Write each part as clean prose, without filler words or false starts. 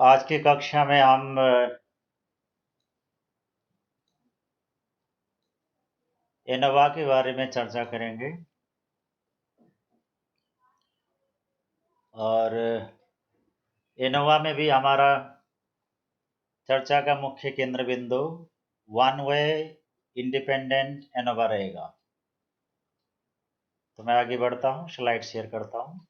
आज की कक्षा में हम एनोवा के बारे में चर्चा करेंगे और एनोवा में भी हमारा चर्चा का मुख्य केंद्र बिंदु वन वे इंडिपेंडेंट एनोवा रहेगा। तो मैं आगे बढ़ता हूँ, स्लाइड शेयर करता हूँ।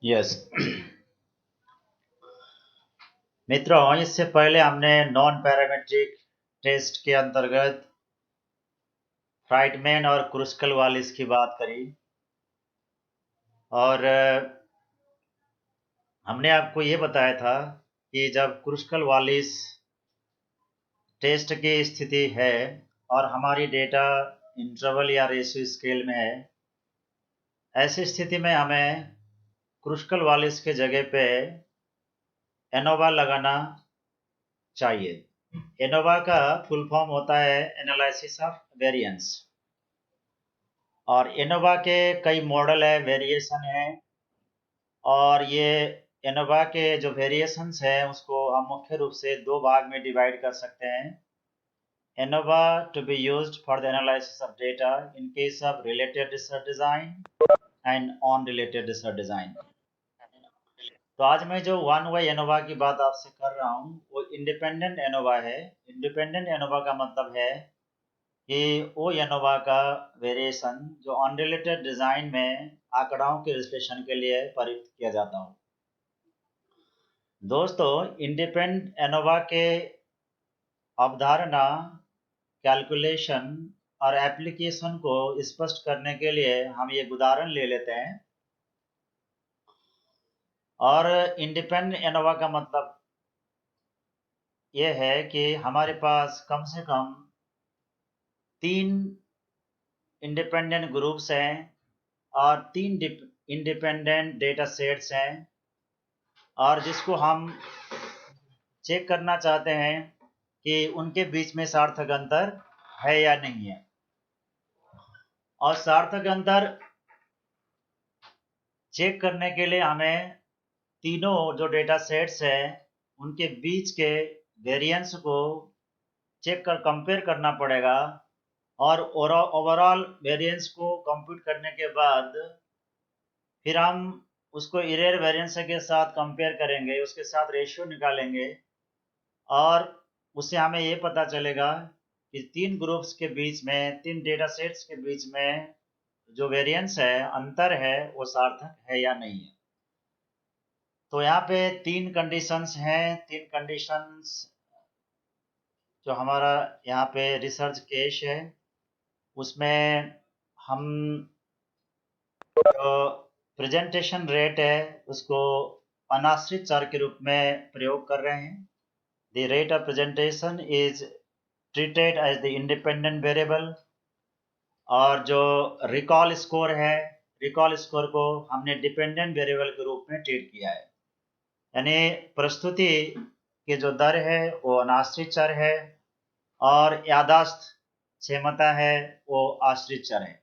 यस मित्रों, इससे पहले हमने नॉन पैरामेट्रिक टेस्ट के अंतर्गत फ्राइडमैन और क्रुस्कल वालिस की बात करी और हमने आपको ये बताया था कि जब क्रुस्कल वालिस टेस्ट की स्थिति है और हमारी डेटा इंटरवल या रेशियो स्केल में है, ऐसी स्थिति में हमें क्रुस्कल वालिस के जगह पे एनोवा लगाना चाहिए। एनोवा का फुल फॉर्म होता है एनालिसिस ऑफ वेरिएंस और एनोवा के कई मॉडल है, वेरिएशन है और ये एनोवा के जो वेरिएशंस है उसको हम मुख्य रूप से दो भाग में डिवाइड कर सकते हैं। ANOVA to be used for the analysis of data in case of related research design and unrelated research design. तो आज मैं जो वन वे एनोवा की बात आपसे कर रहा हूँ वो इंडिपेंडेंट एनोवा है। इंडिपेंडेंट एनोवा का मतलब है कि वो एनोवा का वेरिएशन जो अनरिलेटेड डिजाइन में आंकड़ाओं के विश्लेषण के लिए प्रयुक्त किया जाता हो। दोस्तों, इंडिपेंडेंट एनोवा के अवधारणा, कैलकुलेशन और एप्लीकेशन को स्पष्ट करने के लिए हम एक उदाहरण ले लेते हैं। और इंडिपेंडेंट एनोवा का मतलब यह है कि हमारे पास कम से कम 3 इंडिपेंडेंट ग्रुप्स हैं और 3 इंडिपेंडेंट डेटा सेट्स हैं और जिसको हम चेक करना चाहते हैं कि उनके बीच में सार्थक अंतर है या नहीं है। और सार्थक अंतर चेक करने के लिए हमें तीनों जो डेटा सेट्स हैं उनके बीच के वेरिएंस को चेक कर कंपेयर करना पड़ेगा और ओवरऑल वेरिएंस को कंप्यूट करने के बाद फिर हम उसको इरेर वेरिएंस के साथ कंपेयर करेंगे, उसके साथ रेशियो निकालेंगे और उससे हमें ये पता चलेगा कि 3 ग्रुप्स के बीच में, 3 डेटा सेट्स के बीच में जो वेरिएंस है, अंतर है, वो सार्थक है या नहीं है। तो यहाँ पे 3 कंडीशंस हैं, 3 कंडीशंस जो हमारा यहाँ पे रिसर्च केस है उसमें हम जो प्रेजेंटेशन रेट है उसको अनाश्रित चर के रूप में प्रयोग कर रहे हैं। The rate of presentation is treated as the independent variable और जो रिकॉल स्कोर है, रिकॉल स्कोर को हमने डिपेंडेंट वेरिएबल के रूप में ट्रीट किया है। यानी प्रस्तुति की जो दर है वो अनाश्रित चर है और याददाश्त क्षमता है वो आश्रित चर है।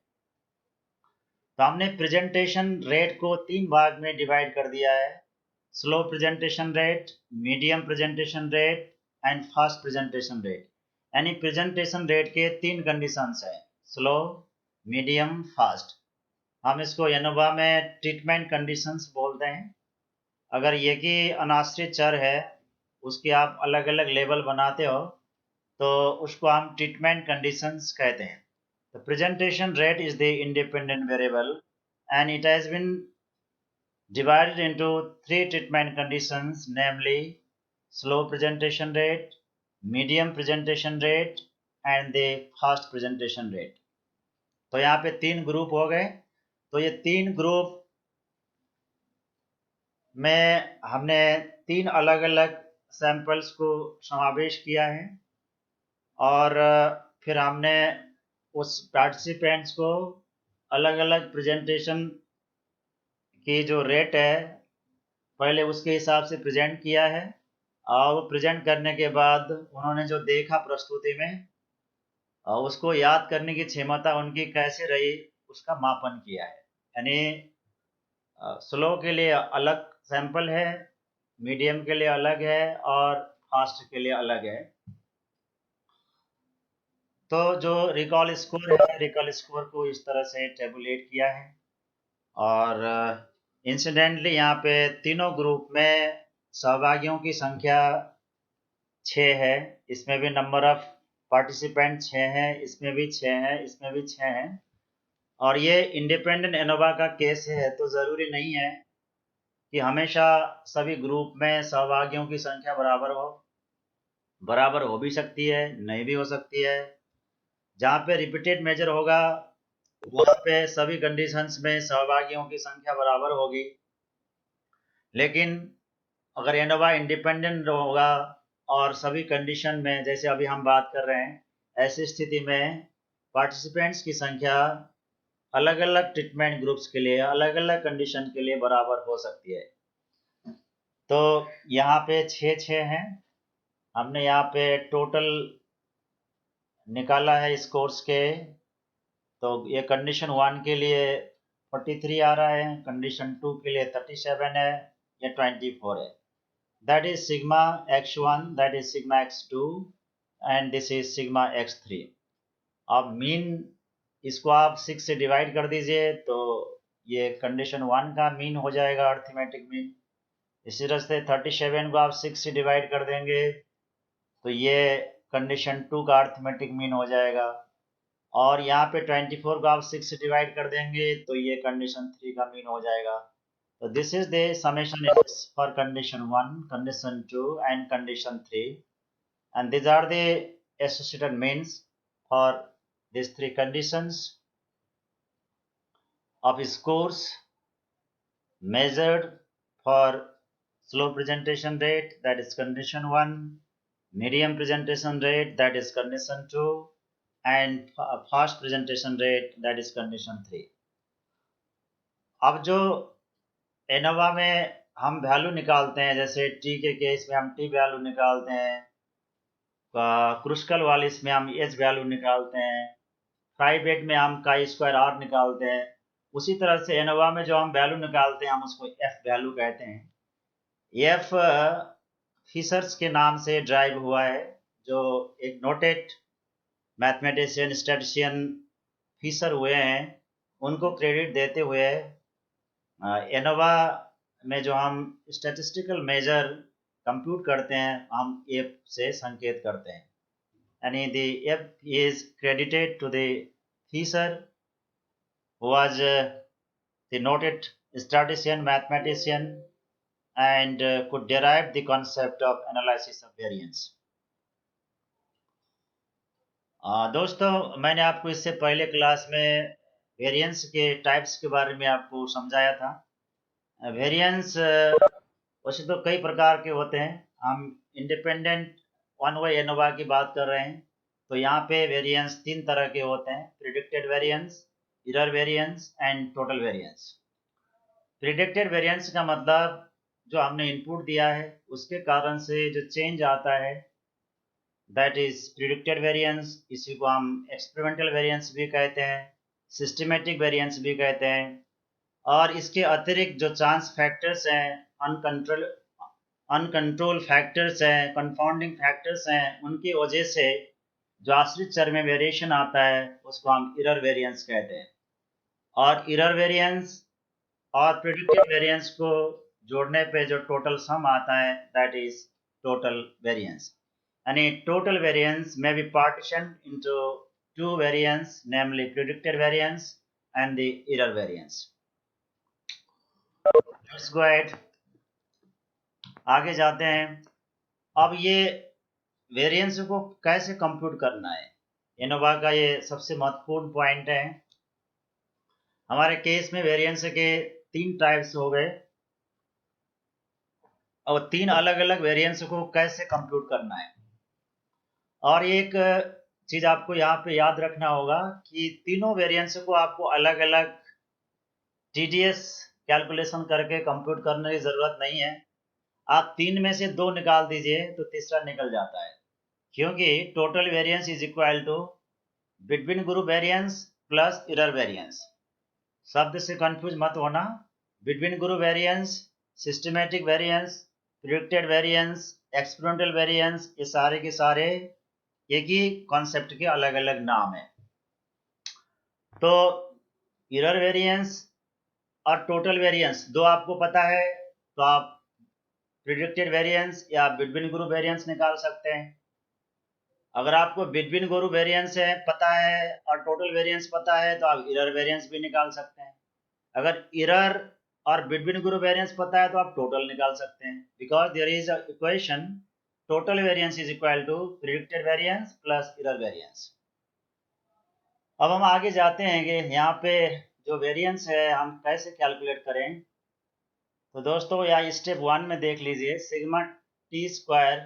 तो हमने प्रेजेंटेशन रेट को 3 भाग में डिवाइड कर दिया है, slow presentation rate, medium presentation rate and fast presentation rate. यानी प्रेजेंटेशन रेट के 3 कंडीशंस हैं, स्लो, मीडियम, फास्ट। हम इसको एनोवा में ट्रीटमेंट कंडीशंस बोलते हैं। अगर एक ही अनाश्रित चर है उसके आप अलग अलग लेवल बनाते हो तो उसको हम ट्रीटमेंट कंडीशंस कहते हैं। The presentation rate is the independent variable and it has been divided into 3 treatment conditions, namely slow presentation rate, medium presentation rate and the fast presentation rate. तो यहाँ पे 3 ग्रुप हो गए। तो ये 3 ग्रुप में हमने 3 अलग अलग सैंपल्स को समावेश किया है और फिर हमने उस पार्टिसिपेंट्स को अलग अलग प्रेजेंटेशन की जो रेट है पहले उसके हिसाब से प्रेजेंट किया है, और प्रेजेंट करने के बाद उन्होंने जो देखा प्रस्तुति में उसको याद करने की क्षमता उनकी कैसे रही उसका मापन किया है। यानी स्लो के लिए अलग सैंपल है, मीडियम के लिए अलग है और फास्ट के लिए अलग है। तो जो रिकॉल स्कोर है, रिकॉल स्कोर को इस तरह से टेबुलेट किया है। और इंसिडेंटली यहाँ पे तीनों ग्रुप में सहभागियों की संख्या 6 है। इसमें भी नंबर ऑफ पार्टिसिपेंट 6 है, इसमें भी 6 है, इसमें भी 6 है। और ये इंडिपेंडेंट एनोवा का केस है, तो ज़रूरी नहीं है कि हमेशा सभी ग्रुप में सहभागियों की संख्या बराबर हो भी सकती है, नहीं भी हो सकती है। जहाँ पे रिपीटेड मेजर होगा वहाँ पे सभी कंडीशंस में सहभागियों की संख्या बराबर होगी। लेकिन अगर एनोवा इंडिपेंडेंट होगा और सभी कंडीशन में, जैसे अभी हम बात कर रहे हैं, ऐसी स्थिति में पार्टिसिपेंट्स की संख्या अलग अलग ट्रीटमेंट ग्रुप्स के लिए, अलग अलग कंडीशन के लिए बराबर हो सकती है। तो यहाँ पे 6 हैं। हमने यहाँ पे टोटल निकाला है इस कोर्स के। तो ये कंडीशन 1 के लिए 43 आ रहा है, कंडीशन 2 के लिए 37 है, ये 24 है। That is sigma x1, that is sigma x2 and this is sigma x3। अब मीन इसको आप 6 से डिवाइड कर दीजिए तो ये कंडीशन 1 का मीन हो जाएगा, अर्थमेटिक मीन। इसी तरह से 37 को आप 6 से डिवाइड कर देंगे तो ये कंडीशन 2 का अर्थमेटिक मीन हो जाएगा। और यहाँ पे 24 को आप 6 से डिवाइड कर देंगे तो ये कंडीशन 3 का मीन हो जाएगा। तो this is the summation for condition 1, condition 2 and condition 3, and these are the associated means for these three conditions of scores measured for slow presentation rate, that is condition 1, medium presentation rate, that is condition 2, and fast presentation rate, that is condition 3। अब जो ANOVA में हम value निकालते हैं, जैसे T के case में हम टी वैल्यू निकालते हैं, क्रुस्कल वालिस में हम एच वैल्यू निकालते हैं, ट्राइबेट में हम काई स्क्वायर आर निकालते हैं। उसी तरह से एनोवा में जो हम वैल्यू निकालते हैं हम उसको एफ वैल्यू कहते हैं। एफ फिशर्स के नाम से ड्राइव हुआ है, जो एक नोटेड मैथमेटिशियन स्टैटिस्टिशियन फिशर हुए हैं, उनको क्रेडिट देते हुए एनोवा में जो हम स्टैटिस्टिकल मेजर कंप्यूट करते हैं हम एफ से संकेत करते हैं। यानी the F is credited to the Fisher who was the noted statistician, mathematician, and could derive the concept of analysis of variance। दोस्तों, मैंने आपको इससे पहले क्लास में वेरिएंस के टाइप्स के बारे में आपको समझाया था। वेरिएंस वैसे तो कई प्रकार के होते हैं। हम इंडिपेंडेंट वन वे एनोवा की बात कर रहे हैं, तो यहाँ पे वेरिएंस 3 तरह के होते हैं: predicted variance, error variance and total variance. Predicted variance का मतलब जो हमने इनपुट दिया है उसके कारण से जो चेंज आता है, दैट इज प्रिडिक्टेड वेरिएंस। इसी को हम एक्सपेरिमेंटल वेरिएंस भी कहते हैं, सिस्टमेटिक वेरिएंस भी कहते हैं। और इसके अतिरिक्त जो चांस फैक्टर्स हैं, अनकंट्रोल फैक्टर्स हैं, कंफाउंडिंग फैक्टर्स हैं, उनकी वजह से जो आश्रित चर में वेरिएशन आता है उसको हम एरर वेरिएंस कहते हैं। और एरर वेरिएंस और प्रिडिक्टेड वेरिएंस को जोड़ने पे जो टोटल सम आता है, दैट इज टोटल वेरिएंस। यानी टोटल वेरिएंस में be partition into 2 variance, namely predicted variance and the error variance. Let's go ahead, आगे जाते हैं। अब ये वेरिएंस को कैसे कंप्यूट करना है, एनोवा का ये सबसे महत्वपूर्ण पॉइंट है। हमारे केस में वेरिएंस के 3 टाइप्स हो गए, और 3 अलग अलग वेरिएंस को कैसे कंप्यूट करना है। और एक चीज आपको यहाँ पे याद रखना होगा कि तीनों वेरिएंस को आपको अलग अलग टीडीएस कैलकुलेशन करके कंप्यूट करने की जरूरत नहीं है। आप तीन में से दो निकाल दीजिए तो तीसरा निकल जाता है, क्योंकि total variance is equal to between group variance plus error variance. शब्द से कंफ्यूज मत होना। Between group variance, systematic variance, predicted variance, experimental variance, ये सारे के सारे एक ही कॉन्सेप्ट के अलग अलग नाम है। तो एरर वेरिएंस और टोटल वेरिएंस दो आपको पता है तो आप प्रिडिक्टेड वेरिएंस या बिटवीन ग्रुप वेरिएंस निकाल सकते हैं। अगर आपको बिटवीन ग्रुप वेरिएंस है पता है और टोटल वेरिएंस पता है तो आप एरर वेरिएंस भी निकाल सकते हैं। अगर एरर और बिटवीन ग्रुप वेरिएंस पता है तो आप टोटल निकाल सकते हैं, because there is a equation total variance is equal to predicted variance plus error variance. अब हम आगे जाते हैं कि यहाँ पे जो वेरिएंस है हम कैसे कैलकुलेट करें। तो दोस्तों यहाँ स्टेप 1 में देख लीजिए, सिग्मा टी स्क्वायर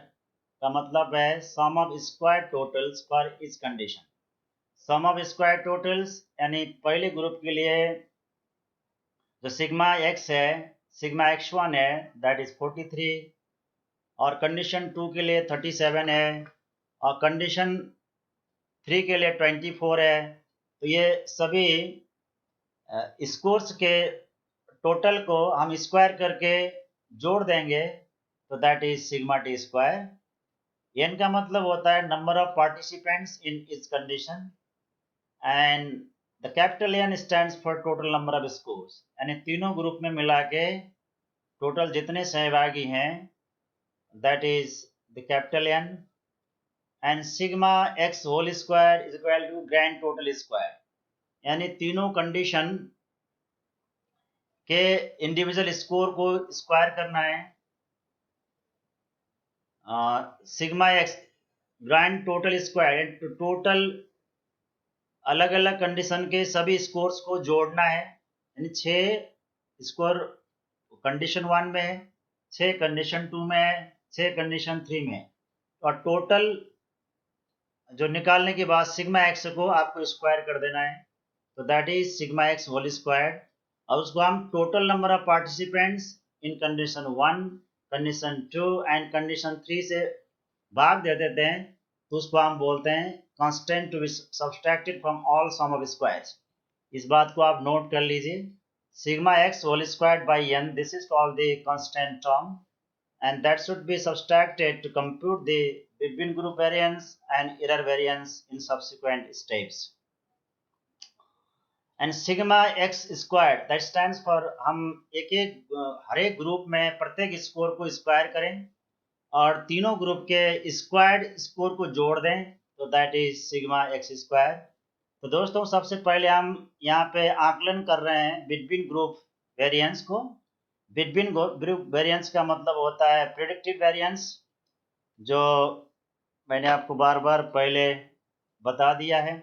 का मतलब है sum of square totals for each condition. Sum of square totals यानी पहले ग्रुप के लिए जो सिग्मा एक्स है, सिग्मा x1 है, दैट इज 43, और कंडीशन 2 के लिए 37 है, और कंडीशन 3 के लिए 24 है। तो ये सभी स्कोर्स के टोटल को हम स्क्वायर करके जोड़ देंगे तो that is sigma T square. N का मतलब होता है नंबर ऑफ पार्टिसिपेंट्स इन इस condition, and the capital N stands for total number of scores, यानी तीनों ग्रुप में मिला के टोटल जितने सहभागी हैं that is the capital N, and sigma X whole square is equal to grand total square, यानी तीनों कंडीशन के इंडिविजुअल स्कोर को स्क्वायर करना है। Sigma x grand total square, total अलग अलग कंडीशन के सभी स्कोर्स को जोड़ना है, यानी 6 स्कोर कंडीशन 1 में है, 6 कंडीशन 2 में है, 6 कंडीशन 3 में है, और टोटल जो निकालने के बाद सिग्मा एक्स को आपको स्क्वायर कर देना है, तो that is sigma X whole square. और उसको हम total number of participants in condition 1, condition 2 and condition 3 से भाग दे देते हैं, तो उसको हम बोलते हैं constant to be subtracted from all sum of squares. इस बात को आप नोट कर लीजिए, sigma X whole squared by N, this is called the constant term, and that should be subtracted to compute the between group variance and error variance in subsequent steps. And sigma x squared that stands for, हम एक एक हर एक group में प्रत्येक score को square करें और तीनों ग्रुप के स्क्वायर्ड स्कोर को जोड़ दें, तो that is sigma X square. तो दोस्तों सबसे पहले हम यहाँ पे आकलन कर रहे हैं बिटवीन ग्रुप वेरिएंस को। बिटवीन ग्रुप वेरिएंस का मतलब होता है प्रेडिक्टेड वेरिएंस, जो मैंने आपको बार बार पहले बता दिया है।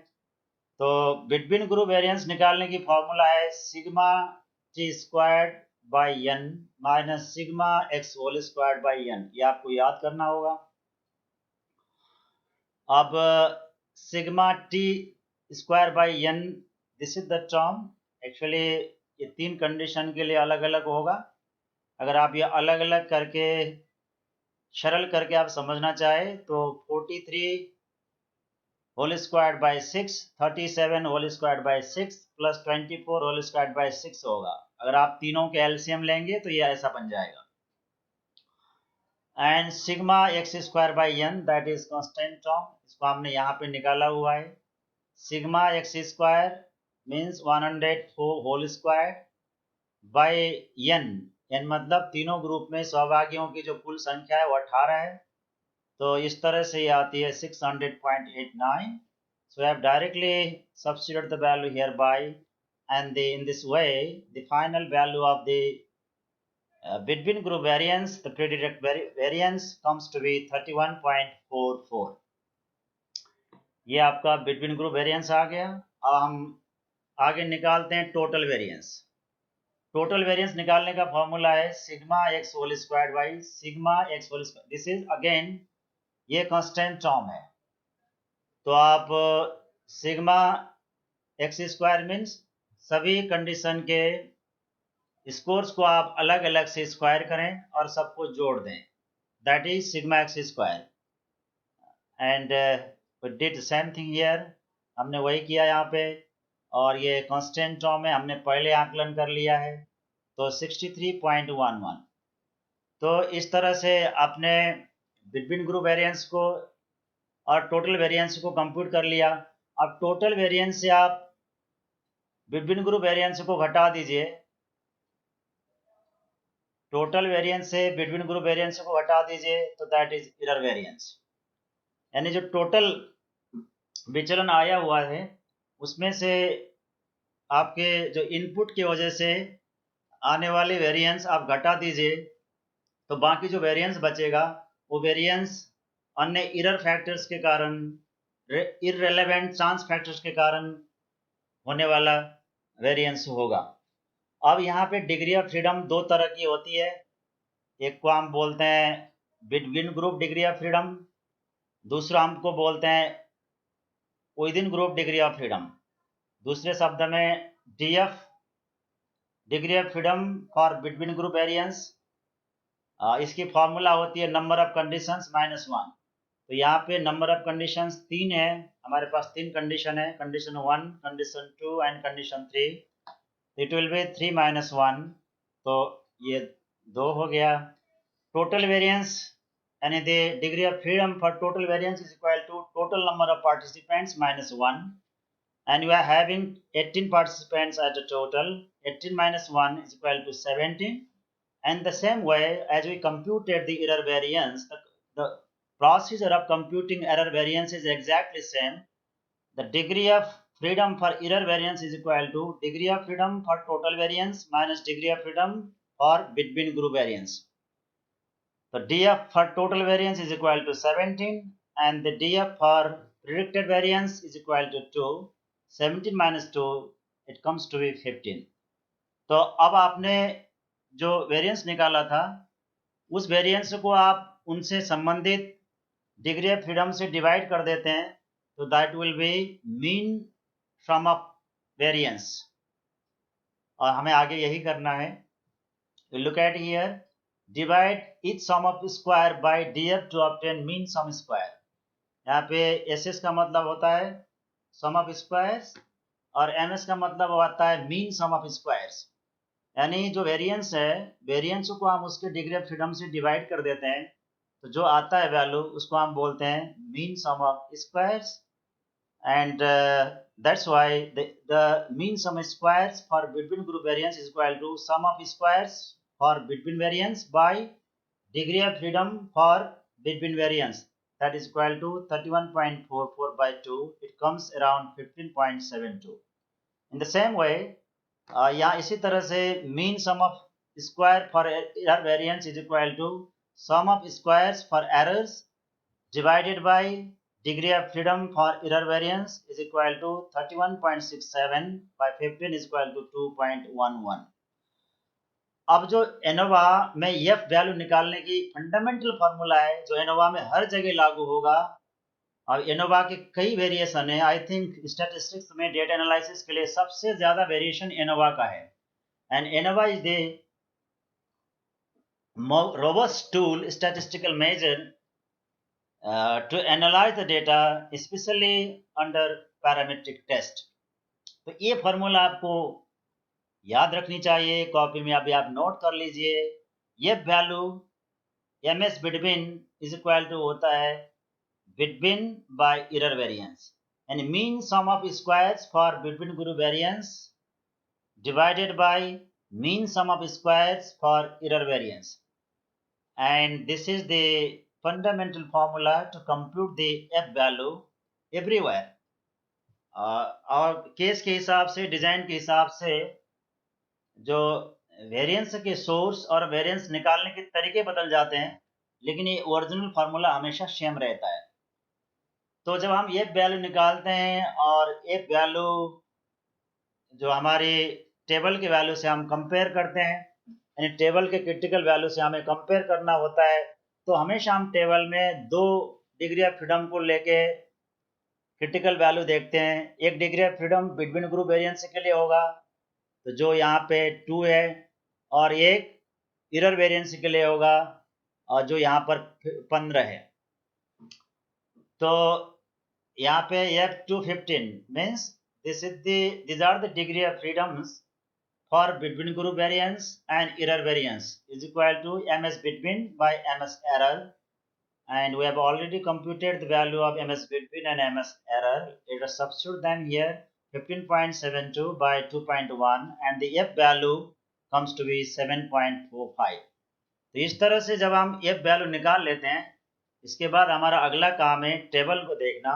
तो बिटवीन ग्रुप वेरिएंस निकालने की फॉर्मूला है sigma T squared by N minus sigma X whole squared by N, ये आपको याद करना होगा। अब sigma T square by N, this is the term, actually ये 3 कंडीशन के लिए अलग अलग होगा। अगर आप ये अलग अलग करके सरल करके आप समझना चाहे तो 43 whole squared by 6, 37 whole squared by 6 plus 24 whole squared by 6 होगा। अगर आप तीनों के एलसीएम लेंगे तो ये ऐसा बन जाएगा। And sigma X square by N that is constant term, इसको हमने यहाँ पे निकाला हुआ है। Sigma X square means 104 whole square by N, N मतलब तीनों ग्रुप में सहभागियों की जो कुल संख्या है वो 18 है, तो इस तरह से ये आती है 600.89। So I have directly substituted the value hereby, and in this way the final value of the between group variance, the predicted variance comes to be 31.44। ये आपका between group variance आ गया। अब हम आगे निकालते हैं टोटल वेरिएंस। टोटल वेरिएंस निकालने का फॉर्मूला है sigma X whole squared by sigma X whole square, this is again ये कांस्टेंट टर्म है, तो आप सिग्मा एक्स स्क्वायर मीन्स सभी कंडीशन के स्कोर्स को आप अलग अलग से स्क्वायर करें और सबको जोड़ दें, that is sigma X square. And we did same thing here, हमने वही किया यहाँ पे, और ये कांस्टेंट टर्म में हमने पहले आकलन कर लिया है, तो 63.11। तो इस तरह से आपने बिटवीन ग्रुप वेरिएंस को और टोटल वेरिएंस को कंप्यूट कर लिया। अब टोटल वेरिएंस से आप बिटवीन ग्रुप वेरिएंस को घटा दीजिए, टोटल वेरिएंस से बिटवीन ग्रुप वेरिएंस को हटा दीजिए, तो दैट इज एरर वेरिएंस। यानी जो टोटल विचलन आया हुआ है उसमें से आपके जो इनपुट की वजह से आने वाले वेरिएंस आप घटा दीजिए, तो बाकी जो वेरिएंस बचेगा वो वेरिएंस अन्य एरर फैक्टर्स के कारण, इररिलेवेंट चांस फैक्टर्स के कारण होने वाला वेरिएंस होगा। अब यहाँ पे डिग्री ऑफ फ्रीडम दो तरह की होती है, एक को हम बोलते हैं between group degree of freedom, दूसरा हमको बोलते हैं with in group degree of freedom. दूसरे शब्द में DF degree of freedom for between group variance, इसकी फॉर्मूला होती है नंबर ऑफ कंडीशंस -1। तो यहाँ पे नंबर ऑफ कंडीशंस 3 है, हमारे पास 3 कंडीशन है, condition 1, condition 2 and condition 3। It will be 3 - 1, तो ये 2 हो गया। टोटल वेरिएंस यानी the degree of freedom for total variance is equal to total number of participants -1, and you are having 18 participants at a total. 18 - 1 is equal to 17. And the same way as we computed the error variance, the procedure of computing error variance is exactly same. The degree of freedom for error variance is equal to degree of freedom for total variance minus degree of freedom for between group variance. The DF for total variance is equal to 17 and the DF for predicted variance is equal to 2. 17 minus 2, it comes to be 15. तो अब आपने जो variance निकाला था उस variance को आप उनसे संबंधित डिग्री ऑफ फ्रीडम से डिवाइड कर देते हैं, तो that will be mean sum of variance, और हमें आगे यही करना है। Look at here, divide each sum of square by df to obtain mean sum square। यहाँ पे ss का मतलब होता है sum of squares और ms का मतलब होता है mean sum of squares। यानी जो वेरिएंस है, वेरिएंस को हम उसके डिग्री ऑफ फ्रीडम से डिवाइड कर देते हैं, तो जो आता है वैल्यू उसको हम बोलते हैं mean sum of squares। and that's why the mean sum squares for between group variance is equal to sum of squares for between variance by degree of freedom for between variance, that is equal to 31.44 by 2, it comes around 15.72। in the same way यहाँ इसी तरह से mean sum of square for error variance is equal to sum of squares for errors divided by degree of freedom for error variance is equal to 31.67 by 15 is equal to 2.11। अब जो ANOVA में F value निकालने की fundamental formula है जो ANOVA में हर जगह लागू होगा, और एनोवा के कई वेरिएशन है। आई थिंक स्टैटिस्टिक्स में डेटा एनालिसिस के लिए सबसे ज्यादा वेरिएशन एनोवा का है, and ANOVA is the robust tool statistical measure to analyze the data especially under parametric test। तो ये फार्मूला आपको याद रखनी चाहिए, कॉपी में अभी आप नोट कर लीजिए। ये value ms between is equal to होता है बिटवीन बाय एरर वेरिएंस, यानी mean sum of squares for between group variance divided by mean sum of squares for error variance, and this is the fundamental formula to compute the f value everywhere। और case के हिसाब से, design के हिसाब से जो variance के source और वेरिएंस निकालने के तरीके बदल जाते हैं, लेकिन ये ओरिजिनल फार्मूला हमेशा सेम रहता है। तो जब हम एफ वैल्यू निकालते हैं और एफ वैल्यू जो हमारी टेबल के वैल्यू से हम कंपेयर करते हैं, यानी टेबल के क्रिटिकल वैल्यू से हमें कंपेयर करना होता है, तो हमेशा हम टेबल में 2 डिग्री ऑफ फ्रीडम को लेके क्रिटिकल वैल्यू देखते हैं। एक degree of freedom between group variance के लिए होगा, तो जो यहाँ पे 2 है, और एक एरर वेरिएंस के लिए होगा, और जो यहाँ पर 15 है। तो यहाँ पे F215 means these are the degree of freedoms for between group variance and error variance is equal to ms between by ms error, and we have already computed the value of ms between and ms error. Let us substitute them here. 15.72 by 2.1 and the f value comes to be 7.45. तो इस तरह से जब हम f value निकाल लेते हैं, इसके बाद हमारा अगला काम है टेबल को देखना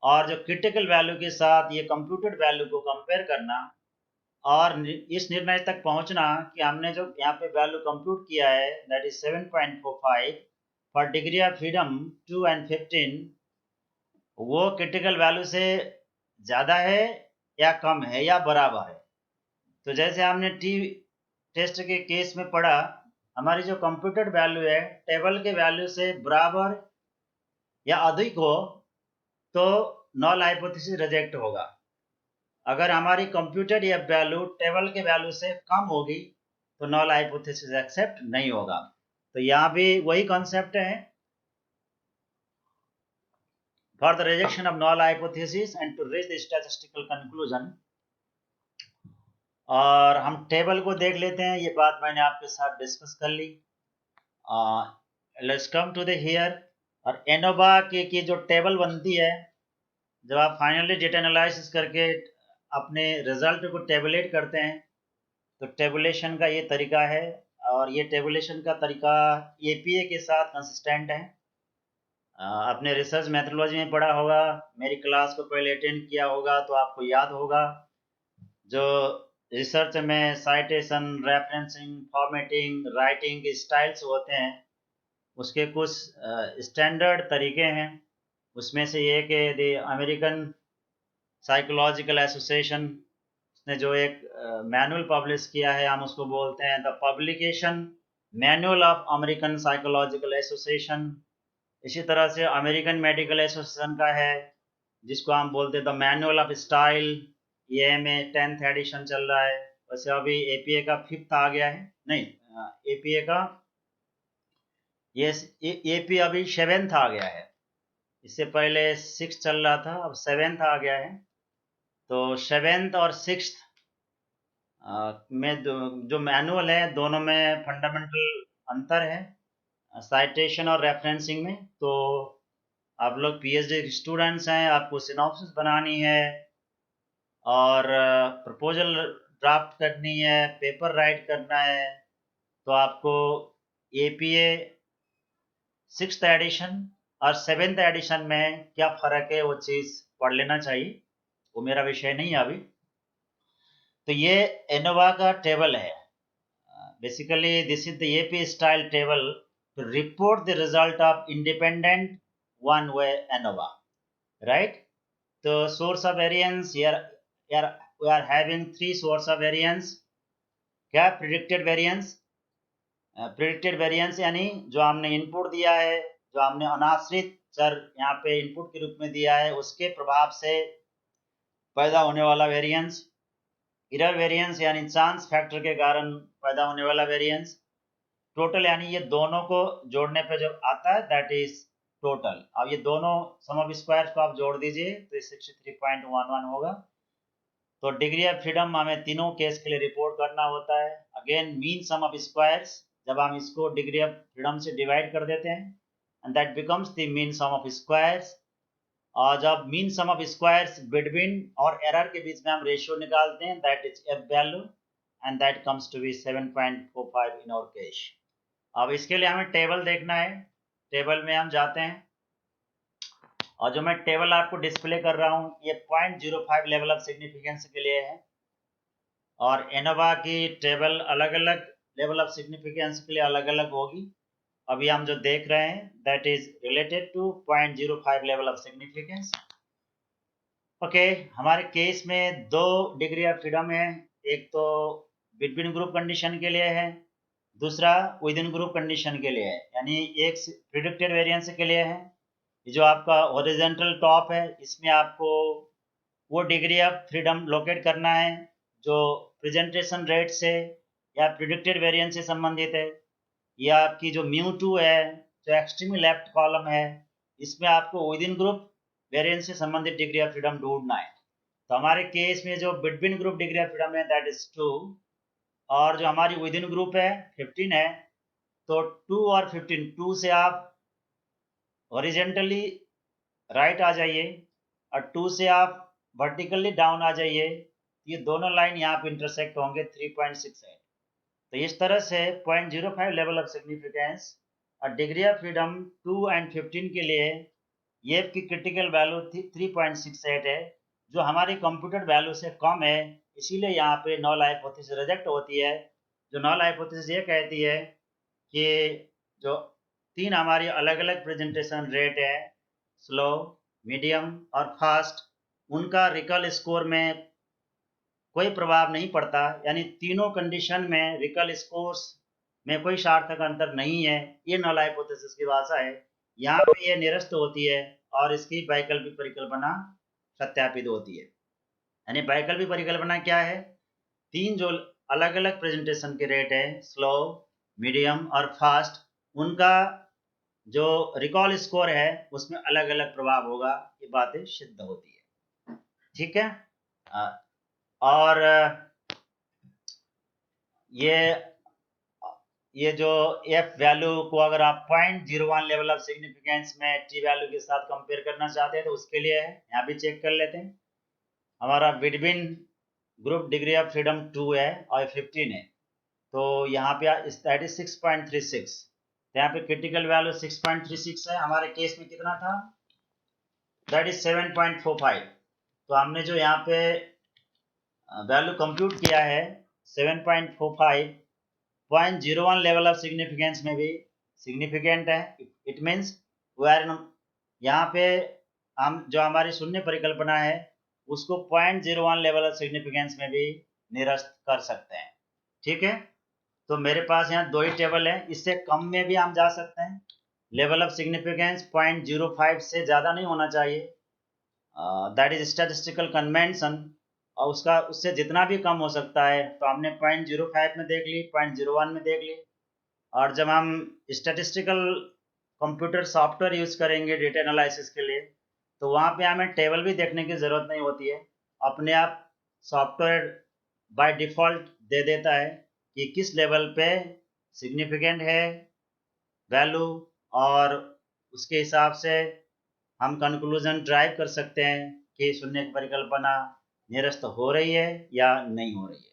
और जो क्रिटिकल वैल्यू के साथ ये कंप्यूटेड वैल्यू को कंपेयर करना और इस निर्णय तक पहुंचना कि हमने जो यहाँ पे वैल्यू कंप्यूट किया है that is 7.45 for degree of freedom 2 and 15, वो क्रिटिकल वैल्यू से ज़्यादा है या कम है या बराबर है। तो जैसे हमने टी टेस्ट के केस में पढ़ा, हमारी जो कंप्यूटेड वैल्यू है टेबल के वैल्यू से बराबर या अधिक हो तो नॉल हाइपोथेसिस रिजेक्ट होगा। अगर हमारी कंप्यूटेड या वैल्यू टेबल के वैल्यू से कम होगी तो नॉल हाइपोथेसिस एक्सेप्ट नहीं होगा। तो यहाँ भी वही कॉन्सेप्ट है, for the rejection of null hypothesis and to reach the statistical conclusion. और हम टेबल को देख लेते हैं, ये बात मैंने आपके साथ डिस्कस कर ली। Let's come to the here. और एनोवा की जो टेबल बनती है, जब आप फाइनली डेटा एनालिसिस करके अपने रिजल्ट को टेबुलेट करते हैं तो टेबुलेशन का ये तरीका है, और ये टेबुलेशन का तरीका एपीए के साथ कंसिस्टेंट है। अपने रिसर्च मेथोडोलॉजी में पढ़ा होगा, मेरी क्लास को पहले अटेंड किया होगा तो आपको याद होगा जो रिसर्च में साइटेशन, रेफरेंसिंग, फॉर्मेटिंग, राइटिंग के स्टाइल्स होते हैं उसके कुछ स्टैंडर्ड तरीके हैं। उसमें से एक है द अमेरिकन साइकोलॉजिकल एसोसिएशन ने जो एक मैनुअल पब्लिश किया है, हम उसको बोलते हैं the publication manual of American psychological association. इसी तरह से अमेरिकन मेडिकल एसोसिएशन का है जिसको हम बोलते हैं द मैनुअल ऑफ स्टाइल, ये में 10th एडिशन चल रहा है। वैसे अभी एपीए का 5th आ गया है, नहीं एपीए का एपी अभी 7th आ गया है, इससे पहले 6th चल रहा था, अब 7th आ गया है। तो 7th और 6th में जो मैनुअल है दोनों में फंडामेंटल अंतर है साइटेशन और रेफरेंसिंग में। तो आप लोग पीएचडी स्टूडेंट्स हैं, आपको सिनॉप्सिस बनानी है और प्रपोजल ड्राफ्ट करनी है, पेपर राइट करना है, तो आपको एपीए 6th एडिशन और 7th एडिशन में क्या फ़र्क है वो चीज़ पढ़ लेना चाहिए, वो मेरा विषय नहीं है अभी। तो ये एनोवा का टेबल है। Basically this is the AP style table to report the result of independent one way ANOVA, right. तो source of variance here we are having 3 source of variance। क्या प्रिडिक्टेड वेरिएंस, प्रिडिक्टेड वेरिएंस यानी जो हमने input दिया है, जो हमने अनाश्रित चर यहाँ पे इनपुट के रूप में दिया है उसके प्रभाव से पैदा होने वाला वेरिएंस। एरर वेरिएंस यानी चांस फैक्टर के कारण पैदा होने वाला वेरिएंस। टोटल यानी ये दोनों को जोड़ने पे जो आता है दैट इज टोटल। अब ये दोनों सम ऑफ स्क्वायर्स को आप जोड़ दीजिए तो 63.11 होगा। तो डिग्री ऑफ फ्रीडम हमें तीनों केस के लिए रिपोर्ट करना होता है। Again mean sum of squares, जब हम इसको डिग्री ऑफ फ्रीडम से डिवाइड कर देते हैं and that becomes the mean sum of squares. और जब mean sum of squares between और एरर के बीच में हम रेशियो निकालते हैं that is F value and that comes to be 7.45 in our case. अब इसके लिए हमें टेबल देखना है। टेबल में हम जाते हैं और जो मैं टेबल आपको डिस्प्ले कर रहा हूँ ये 0.05 लेवल ऑफ सिग्निफिकेंस के लिए है, और एनोवा की टेबल अलग अलग लेवल ऑफ सिग्निफिकेंस के लिए अलग अलग होगी। अभी हम जो देख रहे हैं that is related to 0.05 level of significance. Okay, हमारे केस में 2 डिग्री ऑफ फ्रीडम है, एक तो बिटवीन ग्रुप कंडीशन के लिए है, दूसरा विद इन ग्रुप कंडीशन के लिए है, यानी एक प्रिडिक्टेड वेरिएंस के लिए है ये जो आपका हॉरिजॉन्टल टॉप है, इसमें आपको वो डिग्री ऑफ फ्रीडम लोकेट करना है जो प्रेजेंटेशन रेट से या प्रिडिक्टेड वेरिएंस से संबंधित है। ये आपकी जो μ2 है, जो एक्सट्रीमली लेफ्ट कॉलम है, इसमें आपको विद इन ग्रुप वेरिएंस से संबंधित डिग्री ऑफ फ्रीडम ढूंढना है। तो हमारे केस में जो between group degree of freedom है दैट इज 2, और जो हमारी विद इन ग्रुप है 15 है। तो 2 और 15, 2 से आप हॉरिजेंटली राइट आ जाइए और 2 से आप वर्टिकली डाउन आ जाइए। ये दोनों लाइन यहाँ पे इंटरसेक्ट होंगे 3.68। तो इस तरह से 0.05 लेवल ऑफ सिग्निफिकेंस और डिग्री ऑफ फ्रीडम 2 एंड 15 के लिए ये की क्रिटिकल वैल्यू 3.68 है, जो हमारी कंप्यूटर वैल्यू से कम है। इसीलिए यहाँ पे नॉल हाइपोथेसिस रिजेक्ट होती है। जो नॉल हाइपोथेसिस ये कहती है कि जो 3 हमारी अलग अलग प्रेजेंटेशन रेट है, स्लो, मीडियम और फास्ट, उनका रिकल स्कोर में कोई प्रभाव नहीं पड़ता। यानी तीनों कंडीशन में रिकल स्कोर्स में कोई सार्थक अंतर नहीं है। ये नॉल हाइपोथेसिस की भाषा है। यहाँ पे ये निरस्त होती है और इसकी वैकल्पिक परिकल्पना सत्यापित होती है। यानी वैकल्पिक परिकल्पना क्या है? 3 जो अलग अलग प्रेजेंटेशन के रेट है, स्लो, मीडियम और फास्ट, उनका जो रिकॉल स्कोर है उसमें अलग अलग प्रभाव होगा। ये बातें सिद्ध होती है। ठीक है। और ये जो एफ वैल्यू को अगर आप 0.01 लेवल ऑफ सिग्निफिकेंस में टी वैल्यू के साथ कंपेयर करना चाहते हैं तो उसके लिए है, यहाँ भी चेक कर लेते हैं। हमारा between group degree of freedom 2 है और 15 है, तो यहाँ पे दैट इज 6.36। तो यहाँ पे क्रिटिकल वैल्यू 6.36 है। हमारे केस में कितना था? That is 7.45। तो हमने जो यहाँ पे वैल्यू कंप्यूट किया है 7.45, 0.01 लेवल ऑफ सिग्निफिकेंस में भी सिग्निफिकेंट है। इट मीन्स यहाँ पे हम जो हमारी शून्य परिकल्पना है उसको 0.01 लेवल ऑफ सिग्निफिकेंस में भी निरस्त कर सकते हैं। ठीक है। तो मेरे पास यहाँ 2 ही टेबल है, इससे कम में भी हम जा सकते हैं। लेवल ऑफ सिग्निफिकेंस 0.05 से ज़्यादा नहीं होना चाहिए, दैट इज स्टैटिस्टिकल कन्वेंशन, और उससे जितना भी कम हो सकता है। तो हमने 0.05 में देख ली, 0.01 में देख ली। और जब हम स्टैटिस्टिकल कंप्यूटर सॉफ्टवेयर यूज करेंगे डेटा एनालिसिस के लिए, तो वहाँ पे हमें टेबल भी देखने की ज़रूरत नहीं होती है। अपने आप सॉफ्टवेयर बाय डिफ़ॉल्ट दे देता है कि किस लेवल पे सिग्निफिकेंट है वैल्यू, और उसके हिसाब से हम कंक्लूजन ड्राइव कर सकते हैं कि शून्य की परिकल्पना निरस्त हो रही है या नहीं हो रही है।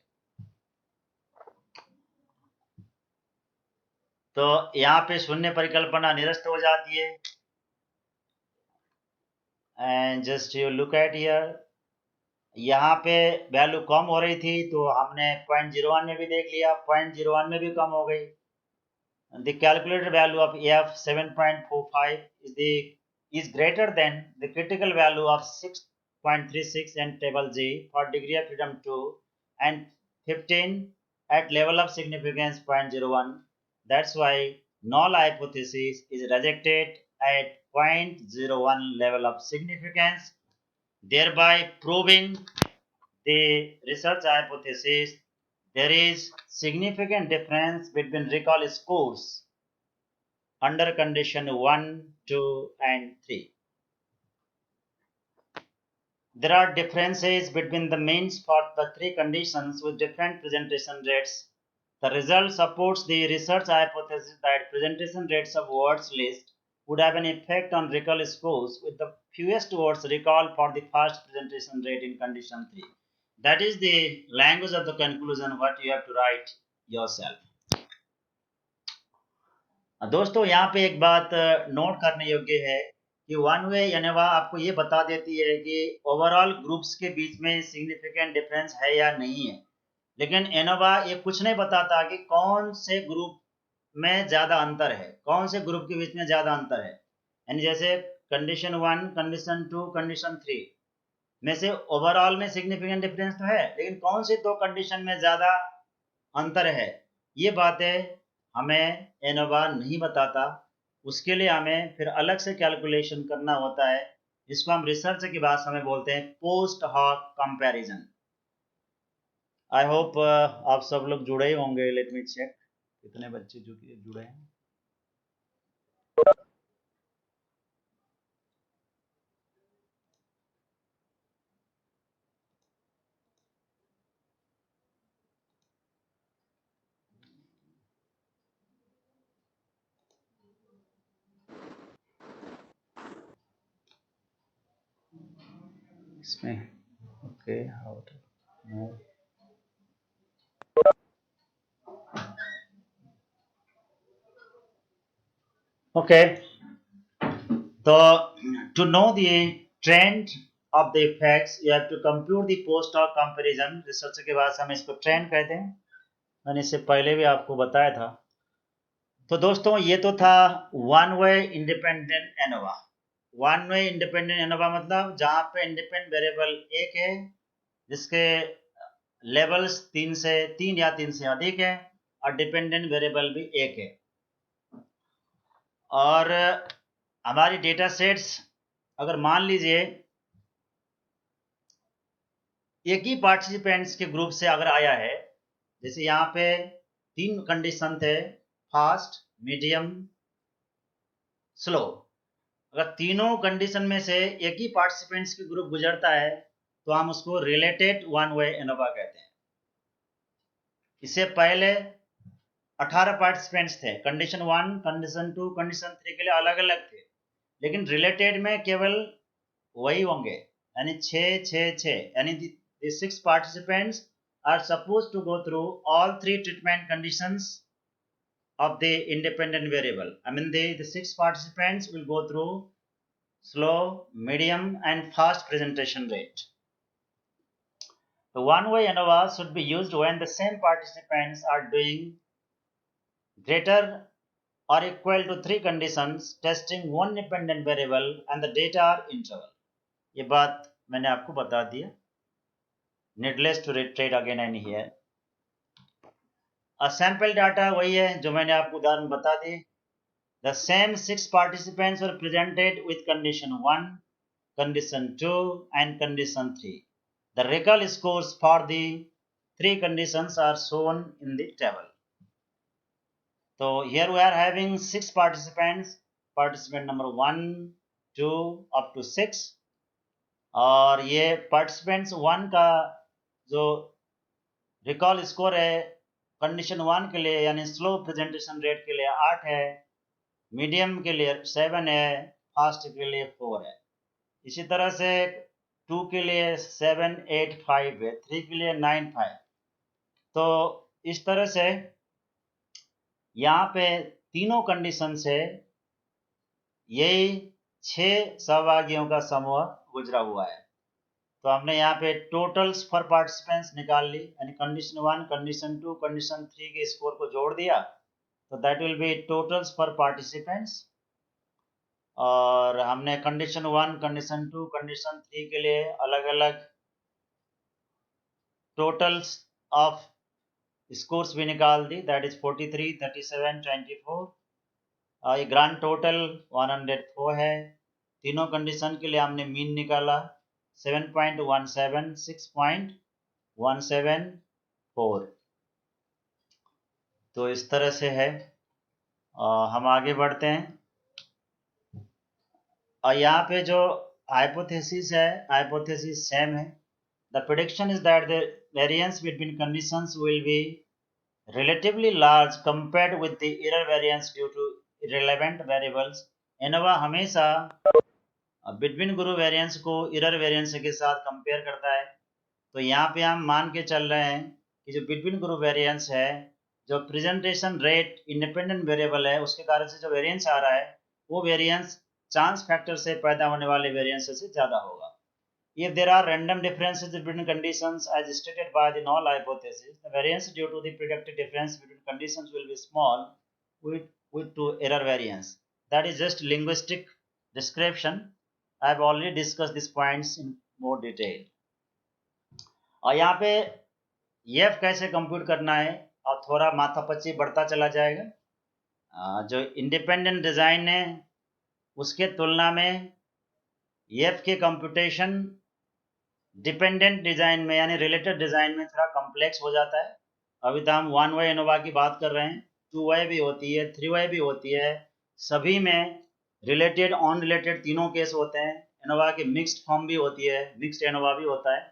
तो यहाँ पे शून्य परिकल्पना निरस्त हो जाती है। And just you look at here, यहाँ पे वैल्यू कम हो रही थी तो हमने 0.01 में भी देख लिया, 0.01 में भी कम हो गई। The calculated value of F 7.45 is greater than the critical value of 6.36 in table G for degree of freedom 2 and 15 at level of significance 0.01. That's why null hypothesis is rejected at 0.01 level of significance, thereby proving the research hypothesis. There is significant difference between recall scores under condition 1, 2 and 3. There are differences between the means for the 3 conditions with different presentation rates. The result supports the research hypothesis that presentation rates of words list would have an effect on recall scores, with the fewest words recalled for the first presentation rate in condition 3. That is the language of the conclusion, what you have to write yourself. दोस्तों, यहाँ पे एक बात note करने योग्य है कि one way ANOVA आपको ये बता देती है कि ओवरऑल ग्रुप्स के बीच में सिग्निफिकेंट डिफरेंस है या नहीं है, लेकिन एनोवा ये कुछ नहीं बताता कि कौन से ग्रुप में ज़्यादा अंतर है, कौन से ग्रुप के बीच में ज़्यादा अंतर है। यानी जैसे कंडीशन 1, कंडीशन 2, कंडीशन 3 में से ओवरऑल में सिग्निफिकेंट डिफरेंस तो है, लेकिन कौन सी 2 कंडीशन में ज़्यादा अंतर है, ये बातें हमें एनोवा नहीं बताता। उसके लिए हमें फिर अलग से कैलकुलेशन करना होता है, जिसको हम रिसर्च की भाषा में बोलते हैं post hoc comparison. I hope आप सब लोग जुड़े ही होंगे। लेट मी चेक कितने बच्चे जुड़े हैं। इसमें ओके हाउ टू ओके। तो to know the trend of the effects you have to compute the post hoc comparison। Research के बाद हम इसको ट्रेंड कहते हैं, मैंने इससे पहले भी आपको बताया था। तो दोस्तों ये तो था one way independent ANOVA. One way independent ANOVA मतलब जहां पे इंडिपेंडेंट वेरिएबल एक है, जिसके लेवल्स तीन या तीन से अधिक है, और डिपेंडेंट वेरिएबल भी एक है। और हमारी डेटा सेट्स अगर मान लीजिए एक ही पार्टिसिपेंट्स के ग्रुप से अगर आया है, जैसे यहाँ पे तीन कंडीशन थे, फास्ट, मीडियम, स्लो। अगर तीनों कंडीशन में से एक ही पार्टिसिपेंट्स के ग्रुप गुजरता है तो हम उसको रिलेटेड वन वे एनोवा कहते हैं। इससे पहले 18 पार्टिसिपेंट्स थे, कंडीशन 1, कंडीशन 2, कंडीशन 3 के लिए अलग अलग थे, लेकिन रिलेटेड में केवल वही होंगे, यानी 6 यानी the 6 participants are supposed to go through all 3 treatment conditions of the independent variable. I mean the 6 participants will go through slow, medium and fast presentation rate. The one-way ANOVA should be used when the same participants are doing greater or equal to 3 conditions, testing one dependent variable and the data are interval. ये बात मैंने आपको बता दिया, needless to reiterate again and here. Sample data वही है जो मैंने आपको उदाहरण बता दी। The same 6 participants were presented with condition 1, condition 2 and condition 3. The recall scores for the 3 conditions are shown in the table. So here we are having 6 participants, participant number 1, 2 up to 6, और ये participants 1 का जो recall score है condition 1 के लिए यानी slow presentation rate के लिए 8 है, मीडियम के लिए 7 है, फास्ट के लिए 4 है। इसी तरह से 2 के लिए 7, 8, 5 है, 3 के लिए 9, 5। तो इस तरह से यहाँ पे तीनों कंडीशन से यही 6 सहभागियों का समूह गुजरा हुआ है। तो हमने यहाँ पे टोटल्स फॉर पार्टिसिपेंट्स निकाल ली, यानी कंडीशन 1, कंडीशन 2, कंडीशन 3 के स्कोर को जोड़ दिया, तो that will B totals for participants. और हमने कंडीशन 1, कंडीशन 2, कंडीशन 3 के लिए अलग अलग टोटल्स ऑफ स्कोर्स भी निकाल दी, दैट इज 43, 37, 24। ये ग्रांड टोटल 104 है। तीनों कंडीशन के लिए हमने मीन निकाला 7.17, 6.174। तो इस तरह से है। हम आगे बढ़ते हैं। और यहाँ पे जो हाइपोथेसिस है, हाइपोथेसिस सेम है। The prediction is that the variance between conditions will be relatively large compared with the error variance due to irrelevant variables। ANOVA हमेशा बिटवीन गुरु वेरिएंस को एरर वेरिएंस के साथ कंपेयर करता है। तो यहाँ पे हम मान के चल रहे हैं कि जो बिटवीन ग्रुप वेरिएंस है, जो प्रेजेंटेशन रेट इंडिपेंडेंट वेरिएबल है, उसके कारण से जो वेरिएंस आ रहा है वो वेरिएंस चांस फैक्टर से पैदा होने वाले वेरिएंस से ज़्यादा होगा। If there are random differences between conditions as stated by the null hypothesis, the variance due to the predicted difference between conditions will be small with to error variance. That is just linguistic description. I have already discussed these points in more detail. और यहाँ पे F कैसे compute करना है और थोड़ा माथापच्ची बढ़ता चला जाएगा। जो इंडिपेंडेंट डिज़ाइन है उसके तुलना में एफ के कंप्यूटेशन डिपेंडेंट डिज़ाइन में यानी रिलेटेड डिज़ाइन में थोड़ा कॉम्प्लेक्स हो जाता है। अभी तो हम वन वे एनोवा की बात कर रहे हैं, टू वे भी होती है, थ्री वे भी होती है, सभी में रिलेटेड ऑन रिलेटेड तीनों केस होते हैं। एनोवा की मिक्स्ड फॉर्म भी होती है, मिक्स्ड एनोवा भी होता है।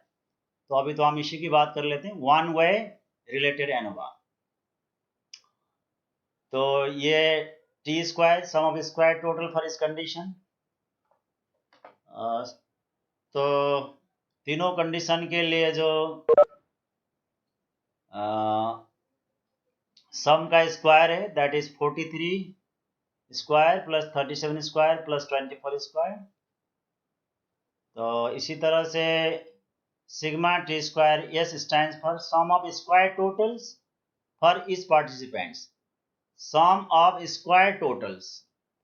तो अभी तो हम इसी की बात कर लेते हैं, वन वे रिलेटेड एनोवा। तो ये T square sum of square total for इस कंडीशन। तो तीनों कंडीशन के लिए जो सम का स्क्वायर है that is 43 square plus 37 square plus 24 square. तो इसी तरह से sigma T square S stands for sum of square totals for each participants. Sum of square totals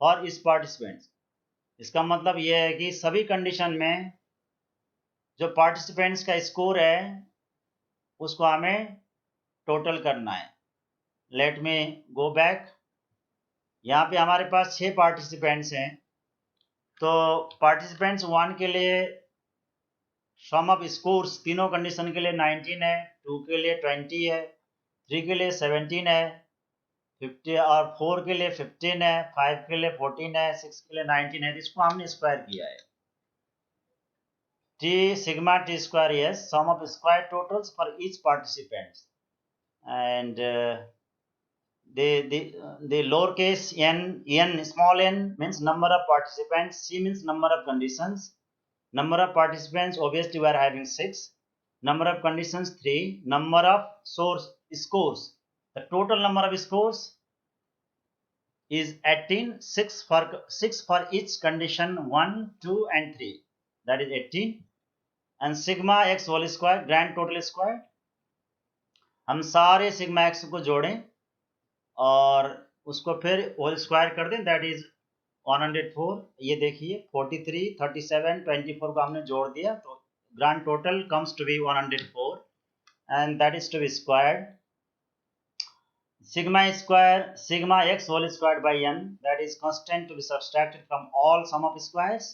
for each participants, इसका मतलब यह है कि सभी कंडीशन में जो पार्टिसिपेंट्स का स्कोर है उसको हमें टोटल करना है। Let me go back. यहाँ पे हमारे पास 6 पार्टिसिपेंट्स हैं। तो पार्टिसिपेंट्स 1 के लिए सम ऑफ स्कोर्स तीनों कंडीशन के लिए 19 है, 2 के लिए 20 है, 3 के लिए 17 है, 50 और 4 के लिए 15 है, 5 के लिए 14 है, 6 के लिए 19 है। इसको हमने स्क्वायर किया है। T sigma T square is sum of square totals for each participant, and the lowercase n small n means number of participants, C means number of conditions. Number of participants obviously we are having 6, number of conditions 3, number of scores, the total number of scores is 18, 6 for each condition 1, 2 and 3, that is 18, and sigma x whole square grand total square। हम सारे sigma x को जोड़ें और उसको फिर whole square कर दें, that is 104। ये देखिए 43, 37, 24 को हमने जोड़ दिया तो grand total comes to be 104 and that is to be squared. sigma square sigma x whole squared by n, that is constant to be subtracted from all sum of squares,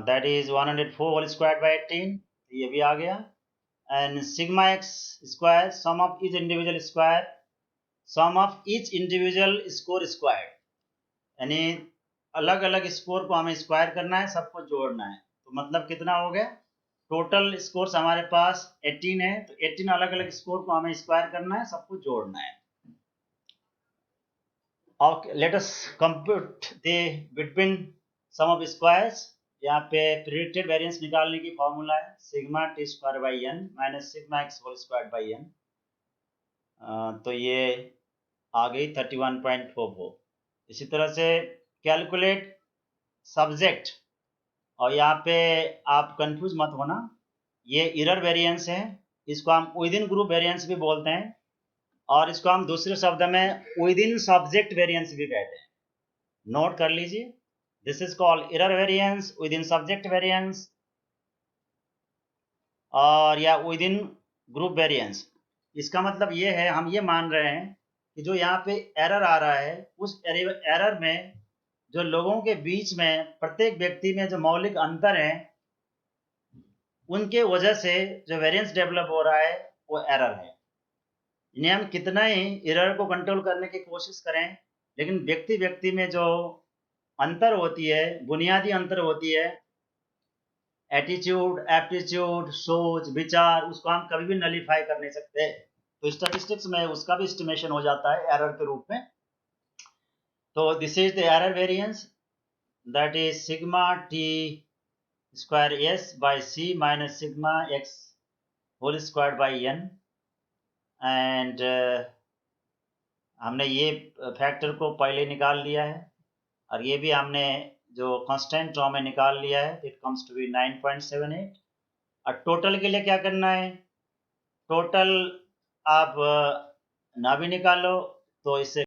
that is 104 whole squared by 18, ये भी आ गया। and sigma x square sum of each individual square, sum of each individual score squared, यानी अलग अलग score को हमें square करना है, सबको जोड़ना है। तो मतलब कितना हो गया, टोटल स्कोर्स हमारे पास 18 है, तो 18 अलग अलग स्कोर को हमें स्क्वायर करना है, सबको जोड़ना है। Okay, let us compute the between sum of squares। यहाँ पे प्रेडिक्टेड वेरिएंस निकालने की फॉर्मूला है sigma T square by N minus sigma X whole square by N. तो ये आ गई 31.44। इसी तरह से कैलकुलेट सब्जेक्ट, और यहाँ पे आप कंफ्यूज मत होना, ये एरर वेरिएंस है, इसको हम विद इन ग्रुप वेरिएंस भी बोलते हैं और इसको हम दूसरे शब्द में विद इन सब्जेक्ट वेरिएंस भी कहते हैं। नोट कर लीजिए, this is called error variance, with in subject variance और या विद इन ग्रुप वेरिएंस। इसका मतलब ये है, हम ये मान रहे हैं कि जो यहाँ पे एरर आ रहा है उस एरर में जो लोगों के बीच में प्रत्येक व्यक्ति में जो मौलिक अंतर है उनके वजह से जो वेरिएंस डेवलप हो रहा है वो एरर है। इन्हें हम कितना ही एरर को कंट्रोल करने की कोशिश करें, लेकिन व्यक्ति व्यक्ति में जो अंतर होती है, बुनियादी अंतर होती है, एटीट्यूड, एप्टीट्यूड, सोच, विचार, उसको हम कभी भी नलीफाई कर नहीं सकते। तो स्टैटिस्टिक्स में उसका भी एस्टिमेशन हो जाता है एरर के रूप में। तो this is the error variance, that is sigma T square S by C minus sigma X whole square by N. And हमने ये फैक्टर को पहले निकाल लिया है और ये भी हमने जो कांस्टेंट टर्म में निकाल लिया है, इट कम्स टू बी 9.78। और टोटल के लिए क्या करना है, टोटल आप ना भी निकालो तो इससे